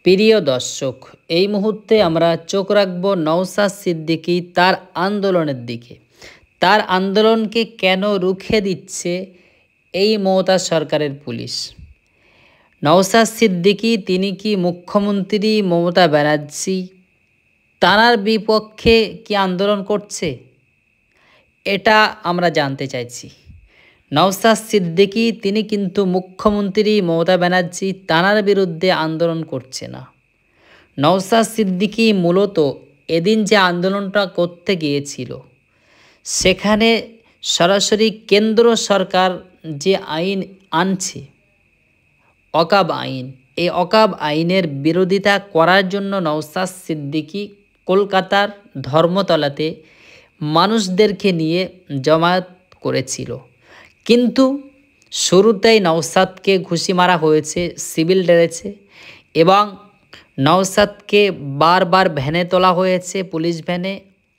প্রিয় দর্শক, এই মুহূর্তে আমরা চোখ রাখব নওশাদ সিদ্দিকী তার আন্দোলনের দিকে। তার আন্দোলনকে কেন রুখে দিচ্ছে এই মমতা সরকারের পুলিশ? নওশাদ সিদ্দিকী তিনি কি মুখ্যমন্ত্রী মমতা ব্যানার্জি তাঁর বিপক্ষে কি আন্দোলন করছে? এটা আমরা জানতে চাইছি। নওশাদ সিদ্দিকী তিনি কিন্তু মুখ্যমন্ত্রী মমতা ব্যানার্জি তাঁর বিরুদ্ধে আন্দোলন করছে না। নওশাদ সিদ্দিকী মূলত এদিন যে আন্দোলনটা করতে গিয়েছিল, সেখানে সরাসরি কেন্দ্র সরকার যে আইন আনছে, ওয়াকফ আইন, এই ওয়াকফ আইনের বিরোধিতা করার জন্য নওশাদ সিদ্দিকী কলকাতার ধর্মতলাতে মানুষদেরকে নিয়ে জমায়েত করেছিল। কিন্তু শুরুতেই নওশাদকে ঘুষি মারা হয়েছে সিভিল ড্রেসে, এবং নওশাদকে বারবার ভ্যানে তোলা হয়েছে, পুলিশ ভ্যানে।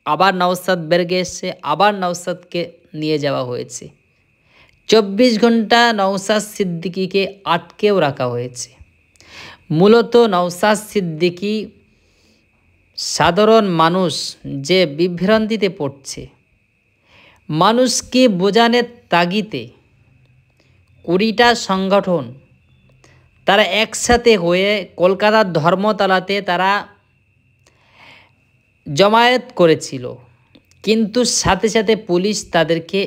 আবার নওশাদ বেরিয়ে এসে আবার নওশাদকে নিয়ে যাওয়া হয়েছে। 24 ঘন্টা নওশাদ সিদ্দিকীকে আটকেও রাখা হয়েছে। মূলত নওশাদ সিদ্দিকী সাধারণ মানুষ যে বিভ্রান্তিতে পড়ছে, মানুষকে বোঝানোর তাগিদে 20টা সংগঠন তারা একসাথে হয়ে কলকাতার ধর্মতলাতে তারা জমায়েত করেছিল, কিন্তু সাথে সাথে পুলিশ তাদেরকে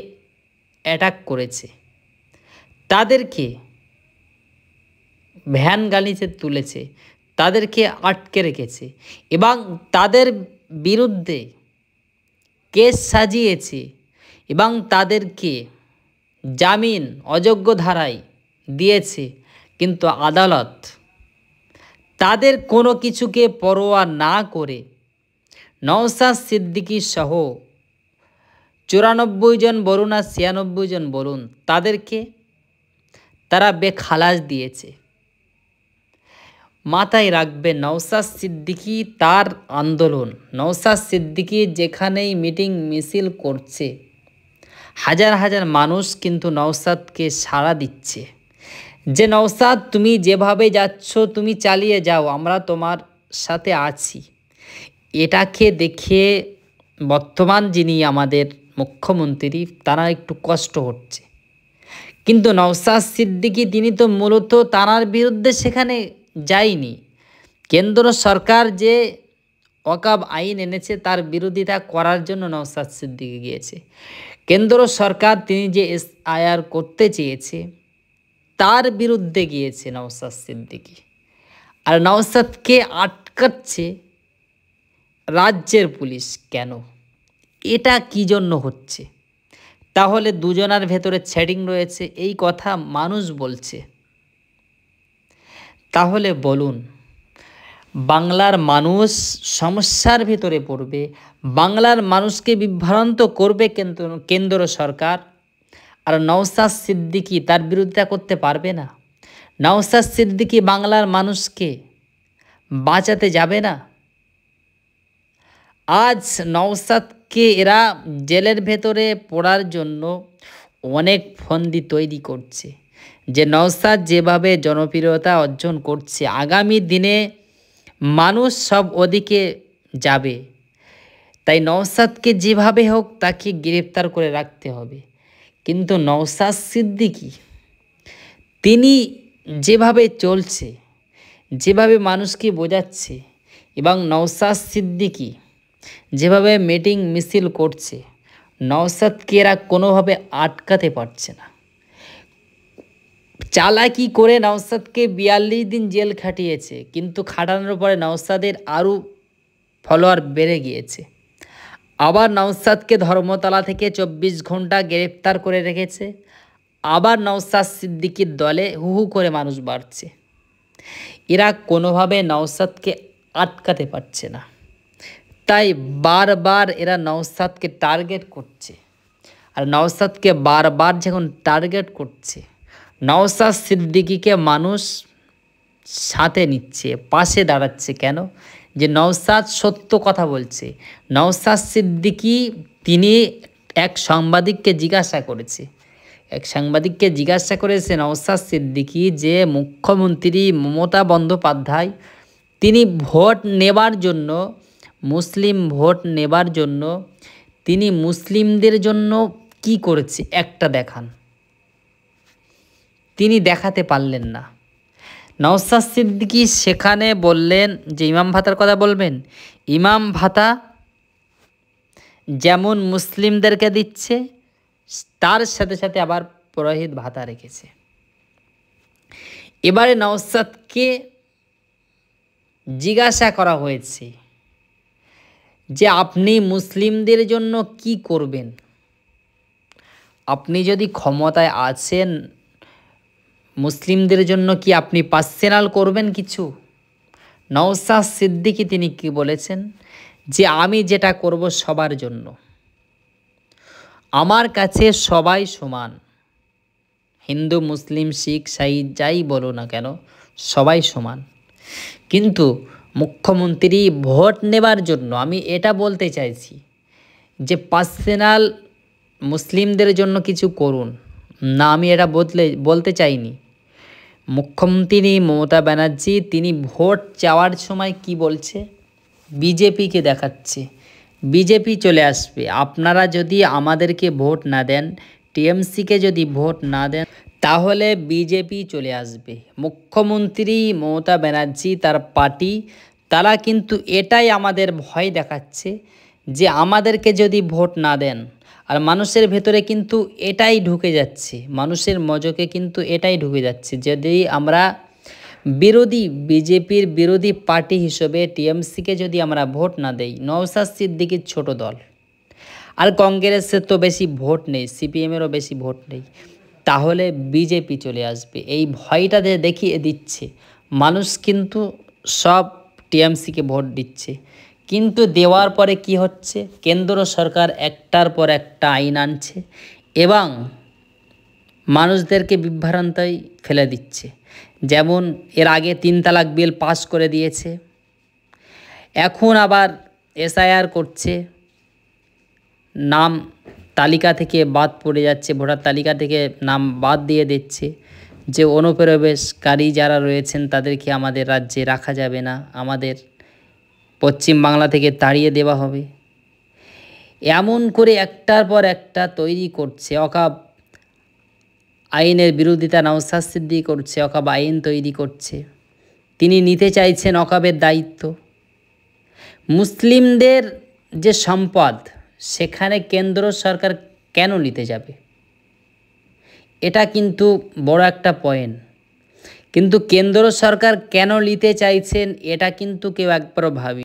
অ্যাটাক করেছে, তাদেরকে ভ্যান গাড়িতে তুলেছে, তাদেরকে আটকে রেখেছে এবং তাদের বিরুদ্ধে কেস সাজিয়েছে এবং তাদেরকে জামিন অযোগ্য ধারায় দিয়েছে। কিন্তু আদালত তাদের কোনো কিছুকে পরোয়া না করে নওশাদ সিদ্দিকী সহ 94 জন বলুন আর 96 জন বলুন, তাদেরকে তারা বেখালাস দিয়েছে। মাথায় রাখবে, নওশাদ সিদ্দিকী তার আন্দোলন, নওশাদ সিদ্দিকী যেখানেই মিটিং মিছিল করছে, হাজার হাজার মানুষ কিন্তু নওশাদকে সাড়া দিচ্ছে যে নওশাদ তুমি যেভাবে যাচ্ছ তুমি চালিয়ে যাও, আমরা তোমার সাথে আছি। এটাকে দেখে বর্তমান যিনি আমাদের মুখ্যমন্ত্রী, তারা একটু কষ্ট হচ্ছে। কিন্তু নওশাদ সিদ্দিকী তিনি তো মূলত তাঁর বিরুদ্ধে সেখানে যায়নি। কেন্দ্র সরকার যে ওয়াকফ আইন এনেছে তার বিরোধিতা করার জন্য নওশাদ সিদ্দিকী গিয়েছে। কেন্দ্র সরকার তিনি যে SIR করতে চেয়েছে তার বিরুদ্ধে গিয়েছে নওশাদ সিদ্দিকী। আর নওশাদকে আটকাচ্ছে রাজ্যের পুলিশ। কেন? এটা কী জন্য হচ্ছে? তাহলে দুজনার ভেতরে ছেডিং রয়েছে, এই কথা মানুষ বলছে। তাহলে বলুন, বাংলার মানুষ সমস্যার ভেতরে পড়বে, বাংলার মানুষকে বিভ্রান্ত করবে কেন্দ্র সরকার, আর নওশাদ সিদ্দিকী তার বিরোধিতা করতে পারবে না। নওশাদ সিদ্দিকী বাংলার মানুষকে বাঁচাতে যাবে না। আজ নওশাদকে এরা জেলের ভেতরে পড়ার জন্য অনেক ফন্দি তৈরি করছে, যে নওশাদ যেভাবে জনপ্রিয়তা অর্জন করছে, আগামী দিনে মানুষ সব ওদিকে যাবে। তাই নওশাদকে যেভাবে হোক তাকে গ্রেপ্তার করে রাখতে হবে। কিন্তু নওশাদ সিদ্দিকী তিনি যেভাবে চলছে, যেভাবে মানুষকে বোঝাচ্ছে, এবং নওশাদ সিদ্দিকী যেভাবে মিটিং মিছিল করছে, নওশাদকে এরা কোনোভাবে আটকাতে পারছে না। চালাকি করে নওশাদকে 42 দিন জেল খাটিয়েছে, কিন্তু খাটানোর পরে নওশাদের আরও ফলোয়ার বেড়ে গিয়েছে। আবার নওশাদকে ধর্মতলা থেকে 24 ঘন্টা গ্রেপ্তার করে রেখেছে। আবার নওশাদ সিদ্দিকীর দলে হু হু করে মানুষ বাড়ছে। এরা কোনোভাবে নওশাদকে আটকাতে পারছে না, তাই বারবার এরা নওশাদকে টার্গেট করছে। আর নওশাদকে বারবার যখন টার্গেট করছে, নওশাদ সিদ্দিকীকে মানুষ সাথে নিচ্ছে, পাশে দাঁড়াচ্ছে। কেন? যে নওশাদ সত্য কথা বলছে। নওশাদ সিদ্দিকী তিনি এক সাংবাদিককে জিজ্ঞাসা করেছে নওশাদ সিদ্দিকী যে মুখ্যমন্ত্রী মমতা বন্দ্যোপাধ্যায় তিনি ভোট নেবার জন্য, মুসলিম ভোট নেবার জন্য তিনি মুসলিমদের জন্য কি করেছে একটা দেখান। তিনি দেখাতে পারলেন না। নওশাদ সিদ্দিকী সেখানে বললেন যে ইমাম ভাতার কথা বলবেন, ইমাম ভাতা যেমন মুসলিমদেরকে দিচ্ছে তার সাথে সাথে আবার পুরোহিত ভাতা রেখেছে। এবারে নওশাদকে জিজ্ঞাসা করা হয়েছে যে আপনি মুসলিমদের জন্য কি করবেন, আপনি যদি ক্ষমতায় আছেন মুসলিমদের জন্য কি আপনি পার্সোনাল করবেন কিছু? নওশাদ সিদ্দিকী তিনি কি বলেছেন যে আমি যেটা করব সবার জন্য, আমার কাছে সবাই সমান, হিন্দু মুসলিম শিখ সাই যাই বলো না কেন সবাই সমান। কিন্তু মুখ্যমন্ত্রী ভোট নেবার জন্য আমি এটা বলতে চাইছি যে পার্সোনাল মুসলিমদের জন্য কিছু করুন না, আমি এটা বলতে চাইনি। মুখ্যমন্ত্রী মমতা ব্যানার্জি তিনি ভোট চাওয়ার সময় কি বলছে, বিজেপিকে দেখাচ্ছে, বিজেপি চলে আসবে, আপনারা যদি আমাদেরকে ভোট না দেন, টিএমসিকে যদি ভোট না দেন তাহলে বিজেপি চলে আসবে। মুখ্যমন্ত্রী মমতা ব্যানার্জি তার পার্টি তারা কিন্তু এটাই আমাদের ভয় দেখাচ্ছে যে আমাদেরকে যদি ভোট না দেন, আর মানুষের ভেতরে কিন্তু এটাই ঢুকে যাচ্ছে, মানুষের মজকে কিন্তু এটাই ঢুকে যাচ্ছে যদি আমরা বিজেপির বিরোধী পার্টি হিসেবে টিএমসিকে যদি আমরা ভোট না দেই, নওশাদ সিদ্দিকীর ছোট দল আর কংগ্রেসের তো বেশি ভোট নেই, সিপিএমেরও বেশি ভোট নেই, তাহলে বিজেপি চলে আসবে। এই ভয়টা দেখিয়ে দিচ্ছে মানুষ, কিন্তু সব টিএমসিকে ভোট দিচ্ছে। কিন্তু দেওয়ার পরে কি হচ্ছে, কেন্দ্র সরকার একটার পর একটা আইন আনছে এবং মানুষদেরকে বিভ্রান্তায় ফেলে দিচ্ছে। যেমন এর আগে 3 তালাক বিল পাস করে দিয়েছে, এখন আবার এসআইআর করছে, নাম তালিকা থেকে বাদ পড়ে যাচ্ছে, ভোটার তালিকা থেকে নাম বাদ দিয়ে দিচ্ছে, যে অনুপ্রবেশকারী যারা রয়েছেন তাদেরকে আমাদের রাজ্যে রাখা যাবে না, আমাদের পশ্চিম বাংলা থেকে তাড়িয়ে দেওয়া হবে। এমন করে একটার পর একটা তৈরি করছে, অকাব আইনের বিরোধিতা নওশাদ সিদ্দিকী করছে, অকাব আইন তৈরি করছে, তিনি নিতে চাইছেন অকাবের দায়িত্ব। মুসলিমদের যে সম্পদ সেখানে কেন্দ্র সরকার কেন নিতে যাবে, এটা কিন্তু বড় একটা পয়েন্ট। কিন্তু কেন্দ্র সরকার কেন নিতে চাইছেন এটা কিন্তু কেউ একবারও ভাবি